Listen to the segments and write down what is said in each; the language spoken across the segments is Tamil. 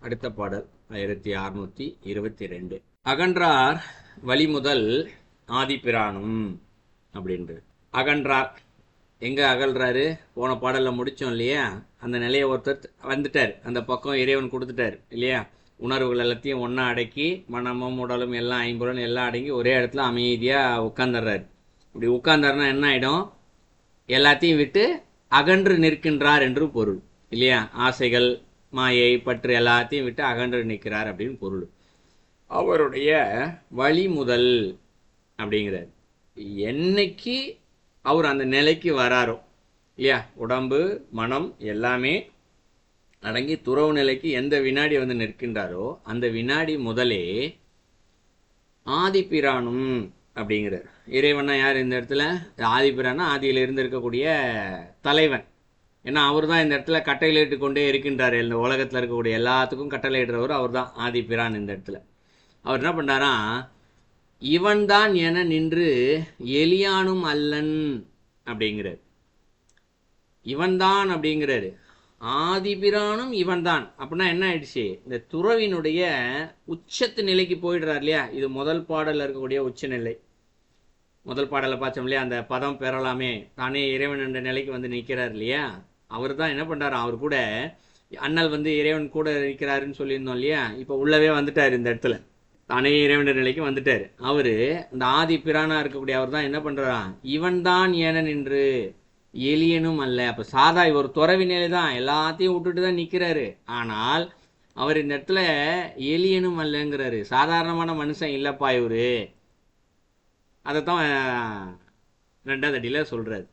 அடுத்த பாடல் 1622. அகன்றார் வழிமுதல் ஆதிப்பிரானும் அப்படின்றது. அகன்றார் எங்க அகல்றாரு? போன பாடல்ல முடிச்சோம் இல்லையா? அந்த நிலையை ஒருத்தர் வந்துட்டார், அந்த பக்கம் இறைவன் கொடுத்துட்டார் இல்லையா? உணர்வுகள் எல்லாத்தையும் ஒன்றா அடக்கி மனமும் உடலும் எல்லாம் ஐம்புலனும் எல்லாம் அடங்கி ஒரே இடத்துல அமைதியாக உட்காந்துடுறாரு. இப்படி உட்கார்ந்தாருன்னா என்ன ஆகிடும்? எல்லாத்தையும் விட்டு அகன்று நிற்கின்றார் என்று பொருள் இல்லையா? ஆசைகள் மாயை பற்று எல்லாத்தையும் விட்டு அகன்று நிற்கிறார் அப்படின்னு பொருள். அவருடைய வழி முதல் அப்படிங்கிறார். என்னைக்கு அவர் அந்த நிலைக்கு வராரோ இல்லையா, உடம்பு மனம் எல்லாமே அடங்கி துறவு நிலைக்கு எந்த வினாடி வந்து நிற்கின்றாரோ அந்த வினாடி முதலே ஆதிப்பிரானும் அப்படிங்கிறார். இறைவனா யார் இந்த இடத்துல? ஆதிப்பிரானா ஆதியில் இருந்து இருக்கக்கூடிய தலைவன். ஏன்னா அவர் தான் இந்த இடத்துல கட்டளையிட்டு கொண்டே இருக்கின்றார். இந்த உலகத்தில் இருக்கக்கூடிய எல்லாத்துக்கும் கட்டளையிடுறவர் அவர் தான் ஆதிப்பிரான். இந்த இடத்துல அவர் என்ன பண்ணாரா? இவன்தான் என நின்று எலியானும் அல்லன் அப்படிங்கிறார். இவன்தான் அப்படிங்கிறாரு. ஆதிபிரானும் இவன்தான் அப்படின்னா என்ன ஆயிடுச்சு? இந்த துறவினுடைய உச்சத்து நிலைக்கு போயிடுறார் இல்லையா? இது முதல் பாடலில் இருக்கக்கூடிய உச்சநிலை. முதல் பாடலை பார்த்தோம் இல்லையா? அந்த பதம் பெறலாமே தானே இறைவன் என்ற நிலைக்கு வந்து நிற்கிறார் இல்லையா? அவர் தான் என்ன பண்ணுறாரு? அவர் கூட அண்ணல் வந்து இறைவன் கூட இருக்கிறாருன்னு சொல்லியிருந்தோம் இல்லையா? இப்போ உள்ளவே வந்துட்டார், இந்த இடத்துல தானே இறைவன் நிலைக்கு வந்துட்டார். அவரு அந்த ஆதி பிரானா இருக்கக்கூடிய அவர் தான் என்ன பண்றா? இவன் தான் என நின்று எலியனும் அல்ல. அப்ப சாதா ஒரு துறவி நிலை தான், எல்லாத்தையும் விட்டுட்டு தான் நிக்கிறாரு. ஆனால் அவர் இந்த இடத்துல எலியனும் அல்லங்கிறாரு. சாதாரணமான மனுஷன் இல்லப்பா இவரு. அதைத்தான் ரெண்டாவது அடியில சொல்றாரு.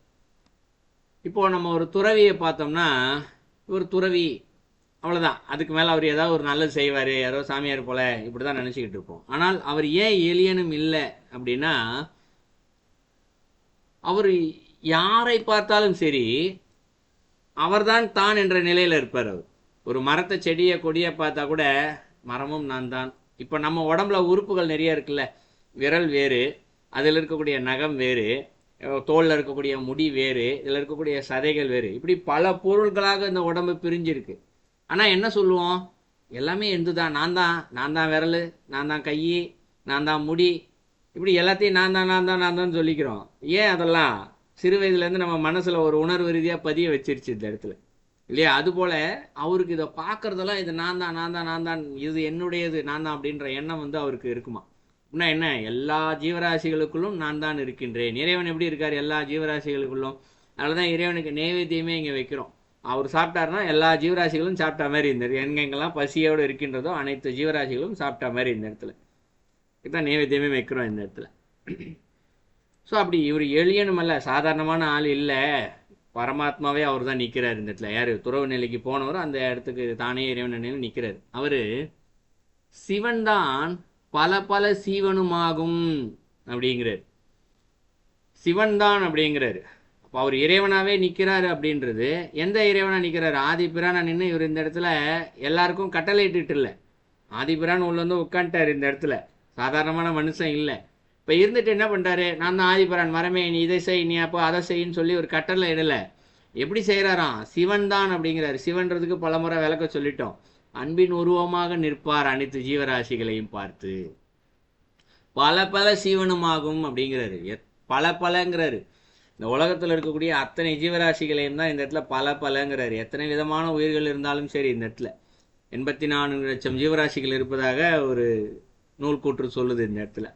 இப்போ நம்ம ஒரு துறவியை பார்த்தோம்னா, ஒரு துறவி அவ்வளோதான், அதுக்கு மேலே அவர் ஏதாவது ஒரு நல்லது செய்வார், யாரோ சாமியார் போல இப்படி தான் நினச்சிக்கிட்டு இருப்போம். ஆனால் அவர் ஏன் ஏலியனும் இல்லை அப்படின்னா, அவர் யாரை பார்த்தாலும் சரி அவர்தான் தான் என்ற நிலையில் இருப்பார். அவர் ஒரு மரத்தை செடியை கொடியை பார்த்தா கூட மரமும் நான் தான். இப்போ நம்ம உடம்புல உறுப்புகள் நிறைய இருக்குல்ல, விரல் வேறு, அதில் இருக்கக்கூடிய நகம் வேறு, தோலில் இருக்கக்கூடிய முடி வேறு, இதில் இருக்கக்கூடிய சதைகள் வேறு, இப்படி பல பொருள்களாக இந்த உடம்பு பிரிஞ்சிருக்கு. ஆனால் என்ன சொல்லுவோம்? எல்லாமே எந்து தான், நான் தான் விரல், நான் தான் கை, நான் தான் முடி, இப்படி எல்லாத்தையும் நான் தான் சொல்லிக்கிறோம். ஏன்? அதெல்லாம் சிறு வயதுலேருந்து நம்ம மனசில் ஒரு உணர்வு ரீதியாக பதிய வச்சிருச்சு இந்த இடத்துல இல்லையா? அதுபோல் அவருக்கு இதை பார்க்குறதெல்லாம் இது நான் தான், இது என்னுடையது, நான் தான் அப்படின்ற எண்ணம் வந்து அவருக்கு இருக்குமா? அப்படின்னா என்ன? எல்லா ஜீவராசிகளுக்குள்ளும் நான் தான் இருக்கின்றேன். இறைவன் எப்படி இருக்கார்? எல்லா ஜீவராசிகளுக்குள்ளும். அதனால தான் இறைவனுக்கு நைவேத்தியமே இங்கே வைக்கிறோம். அவர் சாப்பிட்டாருன்னா எல்லா ஜீவராசிகளும் சாப்பிட்டா மாதிரி இந்த எங்கெங்கெல்லாம் பசியோடு இருக்கின்றதோ அனைத்து ஜீவராசிகளும் சாப்பிட்டா மாதிரி இந்த இடத்துல இதுதான் நைவேத்தியமே வைக்கிறோம் இந்த இடத்துல. ஸோ அப்படி இவர் எளியனும் அல்ல, சாதாரணமான ஆள் இல்லை, பரமாத்மாவே அவர் தான் நிற்கிறார் இந்த இடத்துல. யார்? துறவு நிலைக்கு போனவர் அந்த இடத்துக்கு தானே இறைவன் நிலையில் நிற்கிறார். அவர் சிவன் தான் பல பல சீவனுமாகும் அப்படிங்கிறார். சிவன் தான் அப்படிங்கிறாரு. அப்போ அவர் இறைவனாவே நிற்கிறாரு அப்படின்றது எந்த இறைவனா நிற்கிறாரு? ஆதிபிரானா நின்று இவர் இந்த இடத்துல எல்லாருக்கும் கட்டளையிட்டு இல்லை. ஆதிபிரான் உள்ள வந்து உட்காந்துட்டார் இந்த இடத்துல, சாதாரணமான மனுஷன் இல்லை. இப்போ இருந்துட்டு என்ன பண்ணுறாரு? நான் தான் ஆதிபிரான், மரமே நீ இதை செய், நீ அப்போ அதை செய்யின்னு சொல்லி ஒரு கட்டளை இடலை. எப்படி செய்கிறாராம்? சிவன் தான் அப்படிங்கிறாரு. சிவன்றதுக்கு பலமுறை விளக்க சொல்லிட்டோம். அன்பின் உருவமாக நிற்பார் அனைத்து ஜீவராசிகளையும் பார்த்து. பல பல சீவனுமாகும் அப்படிங்கிறாரு. பல பலங்கிறாரு. இந்த உலகத்தில் இருக்கக்கூடிய அத்தனை ஜீவராசிகளையும் தான் இந்த இடத்துல பல பலங்கிறாரு. எத்தனை விதமான உயிர்கள் இருந்தாலும் சரி இந்த இடத்துல 84 லட்சம் ஜீவராசிகள் இருப்பதாக ஒரு நூல் கூற்று சொல்லுது இந்த இடத்துல.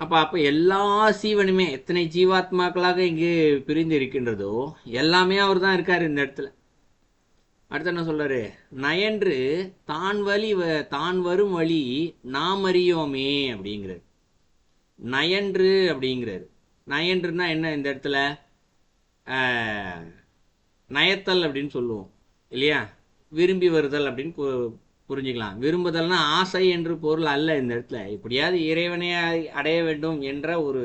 அப்போ எல்லா சீவனுமே எத்தனை ஜீவாத்மாக்களாக இங்கு பிரிந்து இருக்கின்றதோ எல்லாமே அவர் தான் இருக்காரு இந்த இடத்துல. அடுத்து என்ன சொல்றாரு? நயன்று தான் வரும் வழி நாம் அறியோமே அப்படிங்கிறார். நயன்று அப்படிங்கிறாரு. நயன்றுனா என்ன? இந்த இடத்துல நயத்தல் அப்படின்னு சொல்லுவோம் இல்லையா? விரும்பி வருதல் அப்படின்னு புரிஞ்சுக்கலாம். விரும்புதல்னா ஆசை என்று பொருள் அல்ல இந்த இடத்துல. இப்படியாவது இறைவனை அடைய வேண்டும் என்ற ஒரு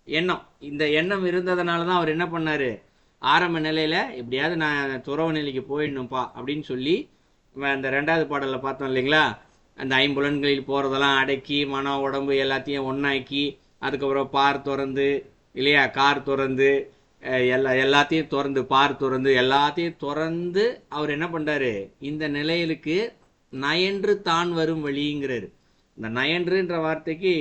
எண்ணம், இந்த எண்ணம் இருந்ததுனால தான் அவர் என்ன பண்ணாரு? ஆரம்ப நிலையில எப்படியாவது நான் துறவு நிலைக்கு போயிடணும்ப்பா அப்படின்னு சொல்லி அந்த ரெண்டாவது பாடலில் பார்த்தோம் இல்லைங்களா? அந்த ஐம்புலன்களில் போகிறதெல்லாம் அடக்கி மன உடம்பு எல்லாத்தையும் ஒன்றாக்கி அதுக்கப்புறம் பார் திறந்து இல்லையா, கார் திறந்து எல்லாத்தையும் திறந்து எல்லாத்தையும் திறந்து அவர் என்ன பண்றாரு, இந்த நிலையிலுக்கு நயன்று தான் வரும் வழிங்கிறாரு. இந்த நயன்றுன்ற வார்த்தைக்கு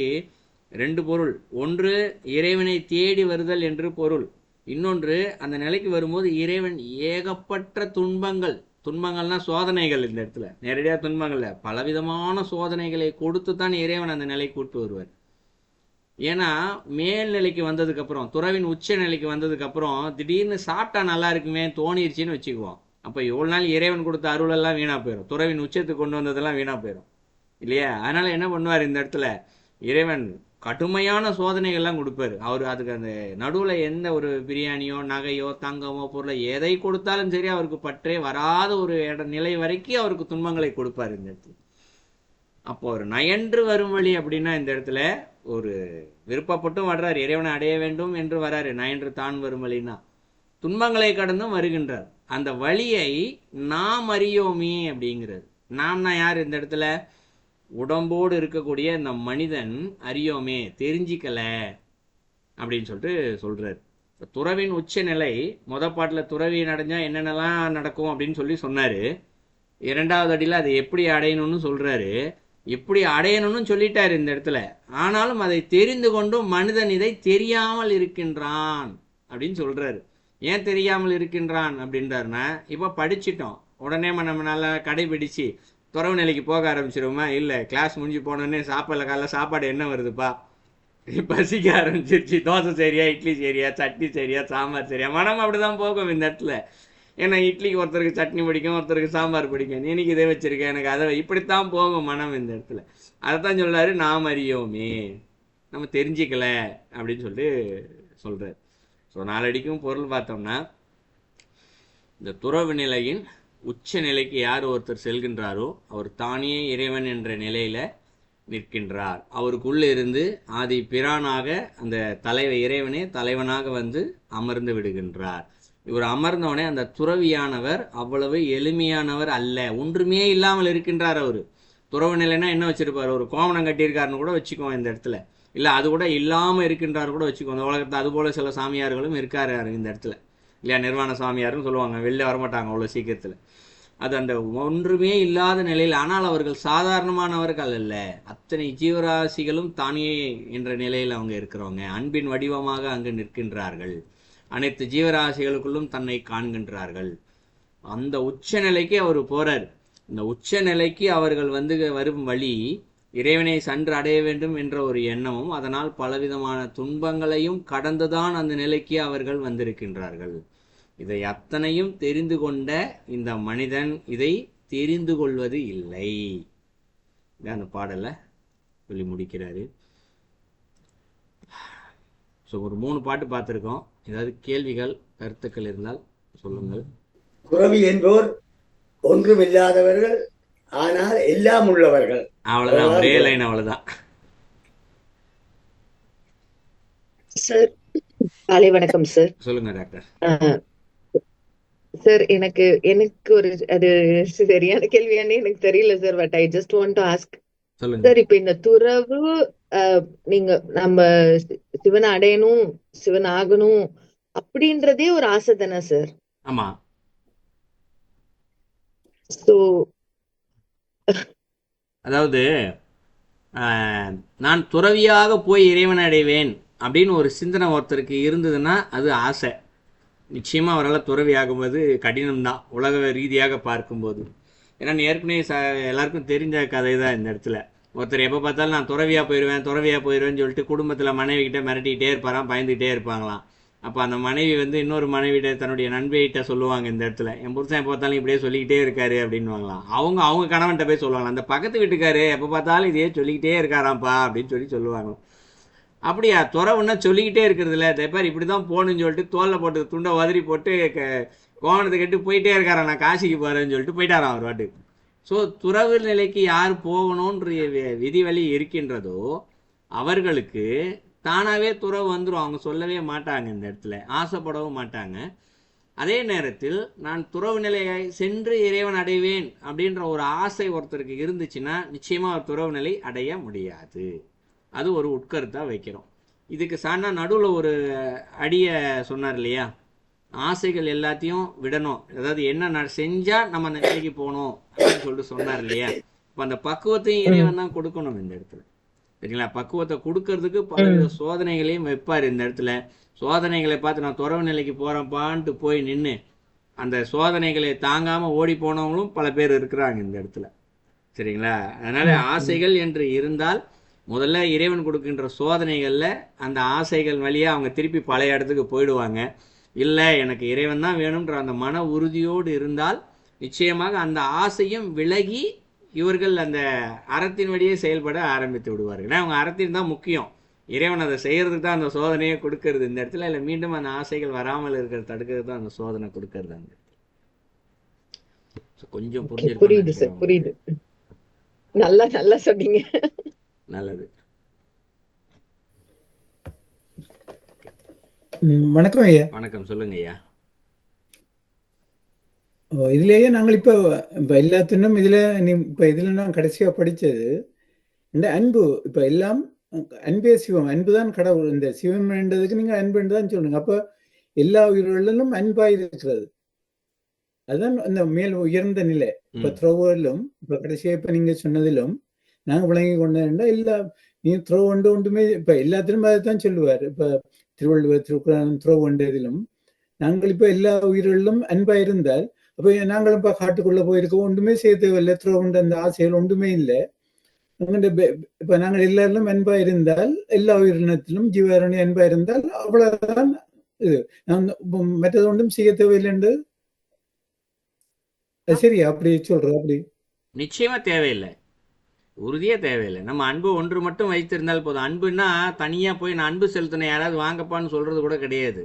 ரெண்டு பொருள். ஒன்று இறைவனை தேடி வருதல் என்று பொருள். இன்னொன்று அந்த நிலைக்கு வரும்போது இறைவன் ஏகப்பட்ட துன்பங்கள்னா சோதனைகள். இந்த இடத்துல நேரடியாக துன்பங்கள்ல பலவிதமான சோதனைகளை கொடுத்து தான் இறைவன் அந்த நிலைக்கு கூட்டு வருவார். ஏன்னா மேல்நிலைக்கு வந்ததுக்கு அப்புறம், துறவின் உச்ச நிலைக்கு வந்ததுக்கு அப்புறம் திடீர்னு சாப்பிட்டா நல்லா இருக்குமே தோணிருச்சுன்னு வச்சுக்குவோம். அப்போ இவ்வளோ நாள் இறைவன் கொடுத்த அருள் எல்லாம் வீணா போயிடும், துறவின் உச்சத்துக்கு கொண்டு வந்ததெல்லாம் வீணா போயிடும் இல்லையா? அதனால என்ன பண்ணுவார், இந்த இடத்துல இறைவன் கடுமையான சோதனைகள்லாம் கொடுப்பாரு. அவர் அதுக்கு அந்த நடுவில் எந்த ஒரு பிரியாணியோ நகையோ தங்கமோ பொருளை எதை கொடுத்தாலும் சரி அவருக்கு பற்றே வராத ஒரு நிலை வரைக்கும் அவருக்கு துன்பங்களை கொடுப்பாரு இந்த இடத்துல. அப்போ ஒரு நயன்று வரும் வழி அப்படின்னா இந்த இடத்துல ஒரு விருப்பப்பட்டும் வர்றார், இறைவனை அடைய வேண்டும் என்று வர்றாரு. நயன்று தான் வரும் வழின்னா துன்பங்களை கடந்தும் வருகின்றார். அந்த வழியை நாம் அறியோமே அப்படிங்கிறது. நாம்னா யார் இந்த இடத்துல? உடம்போடு இருக்கக்கூடிய இந்த மனிதன் அறியோமே, தெரிஞ்சிக்கல அப்படின்னு சொல்லிட்டு சொல்றாரு. துறவின் உச்ச நிலை பாட்டில் துறவி அடைஞ்சா என்னென்னலாம் நடக்கும் அப்படின்னு சொல்லி சொன்னாரு. இரண்டாவது அடியில் அதை எப்படி அடையணும்னு சொல்றாரு. எப்படி அடையணும்னு சொல்லிட்டாரு இந்த இடத்துல. ஆனாலும் அதை தெரிந்து கொண்டும் மனிதன் இதை தெரியாமல் இருக்கின்றான் அப்படின்னு சொல்றாரு. ஏன் தெரியாமல் இருக்கின்றான் அப்படின்றாருன்னா, இப்போ படிச்சிட்டோம், உடனே நம்ம நல்லா கடைபிடிச்சு துறவு நிலைக்கு போக ஆரம்பிச்சிருவோமா? இல்லை, கிளாஸ் முடிஞ்சு போனோடனே காலைல சாப்பாடு என்ன வருதுப்பா, பசிக்க ஆரம்பிச்சிருச்சு, தோசை சரியா, இட்லி சரியா, சட்னி சரியா, சாம்பார் சரியா, மனம் அப்படிதான் போகும் இந்த இடத்துல. ஏன்னா இட்லிக்கு ஒருத்தருக்கு சட்னி பிடிக்கும், ஒருத்தருக்கு சாம்பார் பிடிக்கும், இன்னைக்கு இதை வச்சிருக்கேன் எனக்கு அதை, இப்படித்தான் போகும் மனம் இந்த இடத்துல. அதைத்தான் சொல்றாரு, நாம் அறியோமே, நம்ம தெரிஞ்சிக்கல அப்படின்னு சொல்லிட்டு சொல்றாரு. ஸோ நாலடிக்கும் பொருள் பார்த்தோம்னா, இந்த துறவு நிலையின் உச்ச நிலைக்கு யார் ஒருத்தர் செல்கின்றாரோ அவர் தானே இறைவன் என்ற நிலையில நிற்கின்றார். அவருக்குள்ள இருந்து ஆதி பிரானாக அந்த இறைவனே தலைவனாக வந்து அமர்ந்து விடுகின்றார். இவர் அமர்ந்தவனே அந்த துறவியானவர் அவ்வளவு எளிமையானவர் அல்ல, ஒன்றுமே இல்லாமல் இருக்கின்றார். அவர் துறவு நிலைன்னா என்ன வச்சிருப்பார், ஒரு கோவணம் கட்டியிருக்காருன்னு கூட வச்சுக்குவோம் இந்த இடத்துல, இல்லை அது கூட இல்லாமல் இருக்கின்றார் கூட வச்சுக்கோங்க. இந்த உலகத்தில் அதுபோல சில சாமியார்களும் இருக்காரு இந்த இடத்துல இல்லையா? நிர்வாண சாமியார்னு சொல்லுவாங்க, வெளில வரமாட்டாங்க அவ்வளோ சீக்கிரத்தில். அது அந்த ஒன்றுமே இல்லாத நிலையில். ஆனால் அவர்கள் சாதாரணமானவர்கள் அல்ல, அத்தனை ஜீவராசிகளும் தானே என்ற நிலையில் அவங்க இருக்கிறவங்க. அன்பின் வடிவமாக அங்கு நிற்கின்றார்கள், அனைத்து ஜீவராசிகளுக்குள்ளும் தன்னை காண்கின்றார்கள். அந்த உச்ச நிலைக்கு அவர் போறார். இந்த உச்ச நிலைக்கு அவர்கள் வந்து வரும் வழி இறைவனை சென்று அடைய வேண்டும் என்ற ஒரு எண்ணமும், அதனால் பலவிதமான துன்பங்களையும் கடந்துதான் அந்த நிலைக்கு அவர்கள் வந்திருக்கின்றார்கள். இதை அத்தனையும் தெரிந்து கொண்ட இந்த மனிதன் இதை தெரிந்து கொள்வது இல்லை. அந்த பாடலை சொல்லி முடிக்கிறாரு. ஸோ ஒரு 3 பாட்டு பார்த்துருக்கோம். ஏதாவது கேள்விகள் கருத்துக்கள் இருந்தால் சொல்லுங்கள். துறவி என்போர் ஒன்றுமில்லாதவர்கள், ஆனால் எல்லாம் உள்ளவர்கள். அவ்வளவுதான், ஒரே லைன், அவ்வளவுதான். சார் காலை வணக்கம் சார். சொல்லுங்க டாக்டர். சார் எனக்கு ஒரு அது சரியான கேள்வியானே எனக்கு தெரியல sir, but I just want to ask sir. இப்ப இந்த துறவு நீங்க நம்ம சிவனை அடையணும், சிவன் ஆகணும் அப்படின்றதே ஒரு ஆசை தானே சார்? ஆமா. ஸோ அதாவது நான் துறவியாக போய் இறைவன் அடைவேன் அப்படின்னு ஒரு சிந்தனை ஒருத்தருக்கு இருந்ததுன்னா அது ஆசை. நிச்சயமாக அவரால் துறவி ஆகும்போது கடினம்தான் உலக ரீதியாக பார்க்கும்போது. ஏன்னா ஏற்கனவே எல்லாருக்கும் தெரிஞ்ச கதை தான் இந்த இடத்துல. ஒருத்தர் எப்போ பார்த்தாலும் நான் துறவியாக போயிடுவேன்னு சொல்லிட்டு குடும்பத்தில் மனைவி கிட்ட மிரட்டிக்கிட்டே இருப்பாராம், பயந்துக்கிட்டே இருப்பாங்களாம். அப்போ அந்த மனைவி வந்து இன்னொரு மனைவிட்ட தன்னுடைய நண்பிகிட்ட சொல்லுவாங்க, இந்த இடத்துல என் புருஷன் எப்போ பார்த்தாலும் இப்படியே சொல்லிக்கிட்டே இருக்காரு அப்படின்னு வாங்கலாம். அவங்க கணவன்கிட்ட போய் சொல்லுவாங்க, அந்த பக்கத்து வீட்டுக்காரு எப்போ பார்த்தாலும் இதே சொல்லிக்கிட்டே இருக்காராம்ப்பா அப்படின்னு சொல்லுவாங்க. அப்படியா, துறவுன்னா சொல்லிக்கிட்டே இருக்கிறது இல்லை, தேப்பார் இப்படி தான் போகணுன்னு சொல்லிட்டு தோலில் போட்டு துண்டை உதறி போட்டு கோவணத்தை கட்டி போயிட்டே இருக்காராம், நான் காசிக்கு போகிறேன்னு சொல்லிட்டு போயிட்டாராம் அவர் வாட்டுக்கு. ஸோ துறவு நிலைக்கு யார் போகணுன்ற விதி வழி இருக்கின்றதோ அவர்களுக்கு தானாகவே துறவு வந்துடும். அவங்க சொல்லவே மாட்டாங்க, இந்த இடத்துல ஆசைப்படவும் மாட்டாங்க. அதே நேரத்தில் நான் துறவு நிலையை சென்று இறைவன் அடைவேன் அப்படின்ற ஒரு ஆசை ஒருத்தருக்கு இருந்துச்சுன்னா நிச்சயமாக ஒரு துறவு நிலை அடைய முடியாது. அது ஒரு உட்கருத்தாக வைக்கிறோம். இதுக்கு சான்னா நடுவில் ஒரு அடியை சொன்னார் இல்லையா, ஆசைகள் எல்லாத்தையும் விடணும். அதாவது என்ன செஞ்சா நம்ம அந்த நிலைக்கு போகணும் அப்படின்னு சொல்லிட்டு சொன்னார் இல்லையா? இப்போ அந்த பக்குவத்தையும் இறைவன் தான் கொடுக்கணும் இந்த இடத்துல. சரிங்களா? பக்குவத்தை கொடுக்கறதுக்கு பலவித சோதனைகளையும் வைப்பார் இந்த இடத்துல. சோதனைகளை பார்த்து நான் துறவு நிலைக்கு போறேன்ப்பான்ட்டு போய் நின்று அந்த சோதனைகளை தாங்காம ஓடி போனவங்களும் பல பேர் இருக்கிறாங்க இந்த இடத்துல. சரிங்களா? அதனால ஆசைகள் என்று இருந்தால் முதல்ல இறைவன் கொடுக்கின்ற சோதனைகள்ல அந்த ஆசைகள் வழியா அவங்க திருப்பி பழைய இடத்துக்கு போயிடுவாங்க. இல்லை எனக்கு இறைவன் தான் வேணும்ன்ற அந்த மன உறுதியோடு இருந்தால் நிச்சயமாக அந்த ஆசையும் விலகி இவர்கள் அந்த அறத்தின் வழியே செயல்பட ஆரம்பித்து விடுவார்கள். ஏன்னா அவங்க அறத்தின் தான் முக்கியம். இறைவன் அதை செய்யறதுக்கு தான் அந்த சோதனையை கொடுக்கறது இந்த இடத்துல. இல்லை மீண்டும் அந்த ஆசைகள் வராமல் இருக்கிறது தடுக்கிறது தான் அந்த சோதனை கொடுக்கறது அந்த இடத்துல. கொஞ்சம் புரியுது சார், புரியுது. நல்லா நல்லா சொன்னீங்க. நல்லது. வணக்கம் ஐயா. வணக்கம், சொல்லுங்க ஐயா. இதுலயே நாங்கள் இப்ப எல்லாத்தினும் இதுல நான் கடைசியா படிச்சது இந்த அன்பு. இப்ப எல்லாம் அன்பே சிவம், அன்புதான் கடவுள். இந்த சிவம் என்றதுக்கு நீங்க அன்பு தான் சொல்லுங்க. அப்ப எல்லா உயிர்களிலும் அன்பாய் இருக்கிறது. அதுதான் அந்த மேல் உயர்ந்த நிலை. இப்ப துறவுகளிலும் இப்ப கடைசியா இப்ப நீங்க சொன்னதிலும் நாங்க விளங்கி கொண்டா எல்லா நீ துறவு ஒன்றுமே இப்ப எல்லாத்திலும் அதைத்தான் சொல்லுவார். இப்ப திருவள்ளுவர் திருக்குறள் துறவு ஒன்றதிலும் நாங்கள் இப்ப எல்லா உயிர்களிலும் அன்பா இருந்தால் அப்ப நாங்களும் இப்ப காட்டுக்குள்ள போயிருக்கோம், ஒன்றுமே செய்ய தேவையில்லை. துறவுண்ட அந்த ஆசைகள் ஒன்றுமே இல்லை. இப்ப நாங்கள் எல்லாரிலும் அன்பா இருந்தால், எல்லா உயிரினத்திலும் ஜீவரணி அன்பா இருந்தால் அவ்வளவுதான். இது நான் மற்றது ஒன்றும் செய்ய தேவையில்லை என்று சரி அப்படி சொல்றோம். அப்படி நிச்சயமா தேவையில்லை, உறுதியே தேவையில்லை. நம்ம அன்பு ஒன்று மட்டும் வைத்திருந்தால் போதும். அன்புன்னா தனியா போய் நான் அன்பு செலுத்தின யாராவது வாங்கப்பான்னு சொல்றது கூட கிடையாது.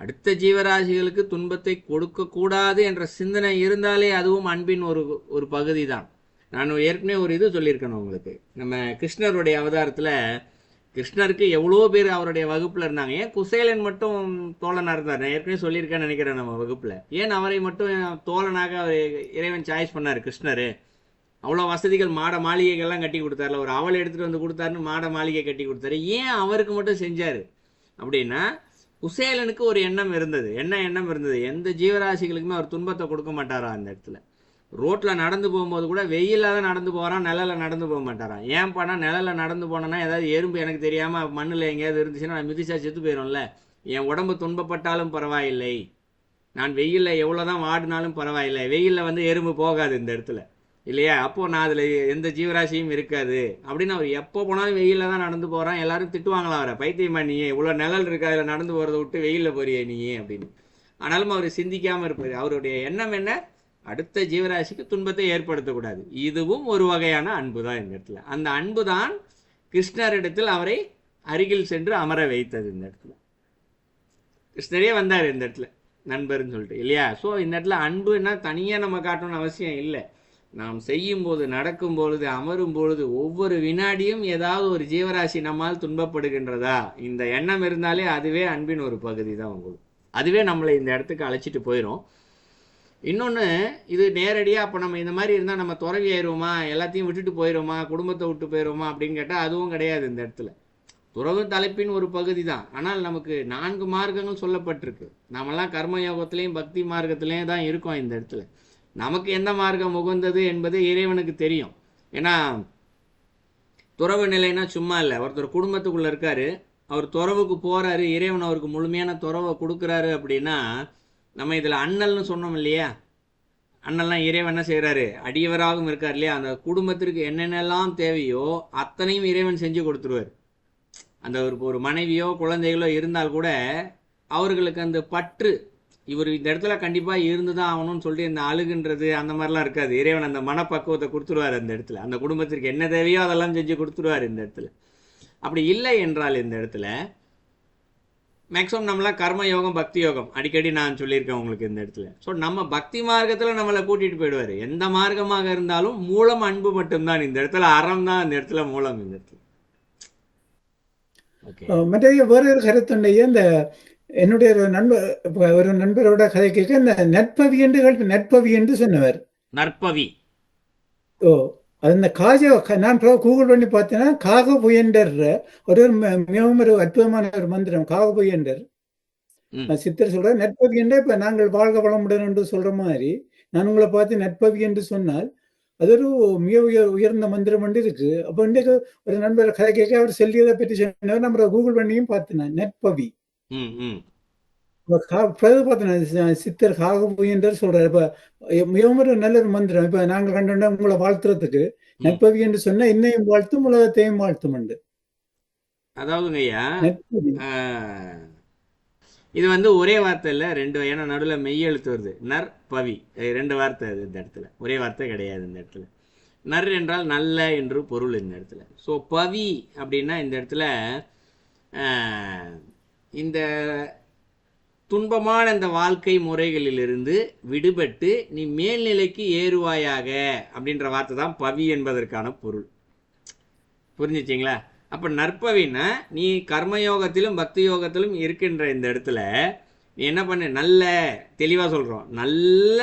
அடுத்த ஜீவராசிகளுக்கு துன்பத்தை கொடுக்க கூடாது என்ற சிந்தனை இருந்தாலே அதுவும் அன்பின் ஒரு பகுதி தான். நான் ஏற்கனவே ஒரு இது சொல்லியிருக்கேன் உங்களுக்கு. நம்ம கிருஷ்ணருடைய அவதாரத்துல கிருஷ்ணருக்கு எவ்வளோ பேர் அவருடைய வகுப்புல இருந்தாங்க. ஏன் குசேலன் மட்டும் தோழனா இருந்தார்? நான் ஏற்கனவே சொல்லியிருக்கேன்னு நினைக்கிறேன் நம்ம வகுப்புல. ஏன் அவரை மட்டும் தோழனாக அவர் இறைவன் சாய்ஸ் பண்ணாரு கிருஷ்ணரு? அவ்வளோ வசதிகள், மாட மாளிகைகள்லாம் கட்டி கொடுத்தாருல. ஒரு அவளை எடுத்துட்டு வந்து கொடுத்தாருன்னு மாட மாளிகை கட்டி கொடுத்தாரு. ஏன் அவருக்கு மட்டும் செஞ்சாரு அப்படின்னா, குசேலனுக்கு ஒரு எண்ணம் இருந்தது. என்ன எண்ணம் இருந்தது? எந்த ஜீவராசிகளுக்குமே அவர் துன்பத்தை கொடுக்க மாட்டாரா அந்த இடத்துல. ரோட்டில் நடந்து போகும்போது கூட வெயிலாக தான் நடந்து போகிறான், நிழலில் நடந்து போக மாட்டாரான். ஏன் பண்ணா நிழலில் நடந்து போனேன்னா ஏதாவது எறும்பு எனக்கு தெரியாமல் மண்ணில் எங்கேயாவது இருந்துச்சுன்னா நான் மிதிச்சா செத்து போயிடும்ல. என் உடம்பு துன்பப்பட்டாலும் பரவாயில்லை, நான் வெயிலில் எவ்வளோ தான் வாடினாலும் பரவாயில்லை, வெயிலில் வந்து எறும்பு போகாது இந்த இடத்துல இல்லையா? அப்போது நான் அதில் எந்த ஜீவராசியும் இருக்காது அப்படின்னு அவர் எப்போ போனாலும் வெயிலில் தான் நடந்து போகிறான். எல்லாரும் திட்டுவாங்களா அவரை, பைத்தியமா நீ இவ்வளோ நிழல் இருக்கா அதில் நடந்து போகிறத விட்டு வெயிலில் போறியே நீ அப்படின்னு. ஆனாலும் அவர் சிந்திக்காமல் இருப்பார். அவருடைய எண்ணம் என்ன? அடுத்த ஜீவராசிக்கு துன்பத்தை ஏற்படுத்தக்கூடாது. இதுவும் ஒரு வகையான அன்பு தான் இந்த இடத்துல. அந்த அன்பு தான் கிருஷ்ணரிடத்தில் அவரை அருகில் சென்று அமர வைத்தது. இந்த இடத்துல கிருஷ்ணரே வந்தார் இந்த இடத்துல நண்பர்னு சொல்லிட்டு இல்லையா? ஸோ இந்த இடத்துல அன்புன்னா தனியாக நம்ம காட்டணும்னு அவசியம் இல்லை. நாம் செய்யும் போது, நடக்கும் பொழுது, அமரும் பொழுது, ஒவ்வொரு வினாடியும் ஏதாவது ஒரு ஜீவராசி நம்மால் துன்பப்படுகின்றதா, இந்த எண்ணம் இருந்தாலே அதுவே அன்பின் ஒரு பகுதி தான் உங்களுக்கு. அதுவே நம்மளை இந்த இடத்துக்கு அழைச்சிட்டு போயிடும். இன்னொன்று, இது நேரடியாக அப்போ நம்ம இந்த மாதிரி இருந்தால் நம்ம துறவி ஆயிடுவோமா, எல்லாத்தையும் விட்டுட்டு போயிடுவோமா, குடும்பத்தை விட்டு போயிடுவோமா அப்படின்னு கேட்டால் அதுவும் கிடையாது. இந்த இடத்துல துறவு தலைப்பின் ஒரு பகுதி தான். ஆனால் நமக்கு 4 மார்க்கங்கள் சொல்லப்பட்டிருக்கு. நாமெல்லாம் கர்மயோகத்திலையும் பக்தி மார்க்கத்திலையும் தான் இருக்கோம். இந்த இடத்துல நமக்கு எந்த மார்க்கம் உகந்தது என்பது இறைவனுக்கு தெரியும். ஏன்னா துறவு நிலைன்னா சும்மா இல்லை. ஒருத்தர் குடும்பத்துக்குள்ளே இருக்காரு, அவர் துறவுக்கு போகிறாரு, இறைவன் அவருக்கு முழுமையான துறவை கொடுக்குறாரு அப்படின்னா, நம்ம இதில் அண்ணல்னு சொன்னோம் இல்லையா? அண்ணல்லாம் இறைவன் என்ன செய்கிறாரு? அடியவராகவும் இருக்கார் இல்லையா? அந்த குடும்பத்திற்கு என்னென்னலாம் தேவையோ அத்தனையும் இறைவன் செஞ்சு கொடுத்துருவார். அந்த ஒரு மனைவியோ குழந்தைகளோ இருந்தால் கூட அவர்களுக்கு அந்த பற்று, இவர் இந்த இடத்துல கண்டிப்பாக இருந்து தான் ஆகணும்னு சொல்லிட்டு இந்த அழுகுன்றது அந்த மாதிரிலாம் இருக்காது. இறைவன் அந்த மனப்பக்குவத்தை கொடுத்துருவார் அந்த இடத்துல. அந்த குடும்பத்திற்கு என்ன தேவையோ அதெல்லாம் செஞ்சு கொடுத்துருவார் இந்த இடத்துல. அப்படி இல்லை என்றால் இந்த இடத்துல மேக்ஸிமம் நம்மளாம் கர்ம யோகம் பக்தி யோகம் அடிக்கடி நான் சொல்லியிருக்கேன் உங்களுக்கு இந்த இடத்துல. ஸோ நம்ம பக்தி மார்க்கத்தில் நம்மளை கூட்டிகிட்டு போயிடுவார். எந்த மார்க்கமாக இருந்தாலும் மூலம் அன்பு மட்டும்தான் இந்த இடத்துல. அறம் தான் இந்த இடத்துல மூலம் இந்த இடத்துல. மற்ற வேற ஒரு கருத்துண்டைய இந்த என்னுடைய ஒரு நண்பரோட கதை கேட்க இந்த நற்பவி என்று சொன்னவர். நற்பவி, ஓ அது இந்த நான் கூகுள் பண்ணி பார்த்தேன்னா காக புயண்டர் ஒரு மிகவும் ஒரு அற்புதமான ஒரு மந்திரம். காக புயண்டர் ம் சித்தர் சொல்ற நட்பவி என்றே இப்ப நாங்கள் வாழ்க வளமுடன் என்று சொல்ற மாதிரி நான் உங்களை பார்த்து நட்பவி என்று சொன்னால் அது ஒரு மிக உயர்ந்த மந்திரம் வந்து இருக்கு. அப்ப இன்றைக்கு ஒரு நண்பர் கதை கேட்க அவர் செல்லியதை பற்றி சொன்னவர் நம்ம கூகுள் பண்ணியும் பார்த்தேன் நட்பவி. ம் ம் பார்த்தேன் சித்தர் காகபுவி என்று சொல்றாரு. இப்ப மிகவும் ஒரு நல்ல ஒரு மந்திரம். இப்ப நாங்கள் கண்டோம்னா உங்களை வாழ்த்துறதுக்கு ம் நட்பவி என்று சொன்னா என்னையும் வாழ்த்தும் உலகத்தையும் வாழ்த்தும் உண்டு. அதாவதுங்க ஐயா, நட்பவி இது வந்து ஒரே வார்த்தை இல்லை, ரெண்டு. ஏன்னா நடுவில் மெய் எழுத்து வருது, நர் பவி, ரெண்டு வார்த்தை அது இந்த இடத்துல, ஒரே வார்த்தை கிடையாது இந்த இடத்துல. நர் என்றால் நல்ல என்று பொருள் இந்த இடத்துல. ஸோ பவி அப்படின்னா இந்த இடத்துல இந்த துன்பமான இந்த வாழ்க்கை முறைகளிலிருந்து விடுபட்டு நீ மேல்நிலைக்கு ஏறுவாயாக அப்படின்ற வார்த்தை தான் பவி என்பதற்கான பொருள். புரிஞ்சிச்சிங்களா? அப்போ நற்பவின்னா நீ கர்மயோகத்திலும் பக்தி யோகத்திலும் இருக்கின்ற இந்த இடத்துல நீ என்ன பண்ணு, நல்ல தெளிவாக சொல்கிறோம், நல்ல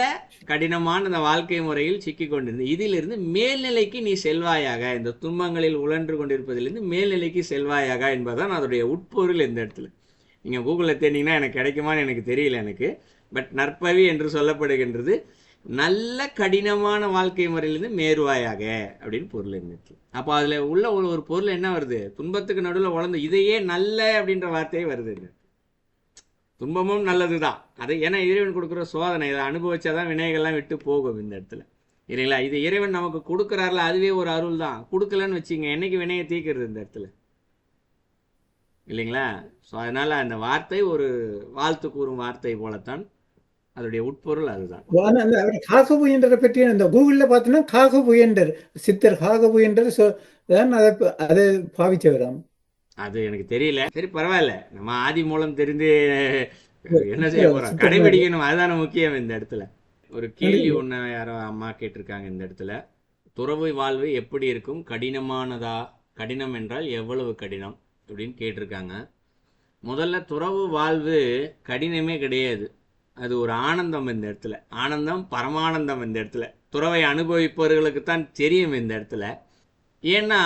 கடினமான இந்த வாழ்க்கை முறையில் சிக்கி கொண்டிருந்து இதிலிருந்து மேல்நிலைக்கு நீ செல்வாயாக, இந்த துன்பங்களில் உழன்று கொண்டிருப்பதிலிருந்து மேல்நிலைக்கு செல்வாயாக என்பதுதான் அதோடைய உட்பொருள் இந்த இடத்துல. நீங்கள் கூகுளில் தேடிங்கன்னா எனக்கு கிடைக்குமான்னு எனக்கு தெரியல எனக்கு. பட் நற்பவி என்று சொல்லப்படுகின்றது நல்ல கடினமான வாழ்க்கை முறையிலிருந்து மேறுவாயாக அப்படின்னு பொருள் இருந்துச்சு. அப்போ அதில் உள்ள ஒரு பொருள் என்ன வருது, துன்பத்துக்கு நடுவில் உழந்து இதையே நல்ல அப்படின்ற வார்த்தையே வருது. துன்பமும் நல்லது தான் அது, ஏன்னா இறைவன் கொடுக்குற சோதனை, இதை அனுபவிச்சாதான் வினைகள்லாம் விட்டு போகும் இந்த இடத்துல, இல்லைங்களா? இது இறைவன் நமக்கு கொடுக்குறாருல, அதுவே ஒரு அருள் தான். கொடுக்கலன்னு வச்சுங்க என்னைக்கு வினையை தீக்கிறது இந்த இடத்துல, இல்லைங்களா? ஸோ அதனால அந்த வார்த்தை ஒரு வாழ்த்து கூறும் வார்த்தை போலத்தான், அதோடைய உட்பொருள் அதுதான். காகபுயன்றரை பற்றி இந்த கூகுள்ல பார்த்தோன்னா காகபுயண்டர், சித்தர் காகபுயண்டர் அதை பாவிச்சவராம். அது எனக்கு தெரியல. சரி பரவாயில்ல, நம்ம ஆதி மூலம் தெரிந்து என்ன செய்ய போறோம், கடைபிடிக்கணும், அதுதானே முக்கியம் இந்த இடத்துல. ஒரு கேள்வி ஒன்று யாரோ அம்மா கேட்டிருக்காங்க இந்த இடத்துல, துறவு வாழ்வு எப்படி இருக்கும், கடினமானதா, கடினம் என்றால் எவ்வளவு கடினம் அப்படின்னு கேட்டிருக்காங்க. முதல்ல துறவு வாழ்வு கடினமே கிடையாது, அது ஒரு ஆனந்தம் இந்த இடத்துல, ஆனந்தம் பரமானந்தம் இந்த இடத்துல. துறவை அனுபவிப்பவர்களுக்கு தான் தெரியும் இந்த இடத்துல. ஏன்னா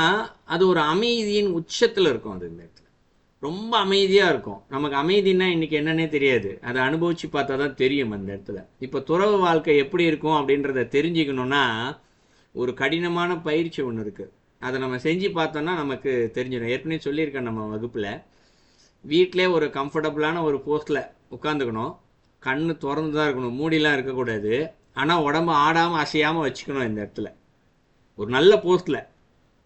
அது ஒரு அமைதியின் உச்சத்தில் இருக்கும். அது இந்த இடத்துல ரொம்ப அமைதியாக இருக்கும். நமக்கு அமைதினா இன்னைக்கு என்னன்னே தெரியாது, அதை அனுபவிச்சு பார்த்தா தான் தெரியும் அந்த இடத்துல. இப்போ துறவு வாழ்க்கை எப்படி இருக்கும் அப்படின்றத தெரிஞ்சுக்கணுன்னா ஒரு கடினமான பயிற்சி ஒன்று இருக்குது, அதை நம்ம செஞ்சு பார்த்தோன்னா நமக்கு தெரிஞ்சிடும். ஏற்கனவே சொல்லியிருக்கேன் நம்ம வகுப்பில், வீட்டிலே ஒரு கம்ஃபர்டபுளான ஒரு போஸ்டில் உட்காந்துக்கணும், கண்ணு திறந்து தான் இருக்கணும், மூடிலாம் இருக்கக்கூடாது, ஆனால் உடம்பு ஆடாமல் அசையாமல் வச்சுக்கணும் இந்த இடத்துல, ஒரு நல்ல போஸ்டில்,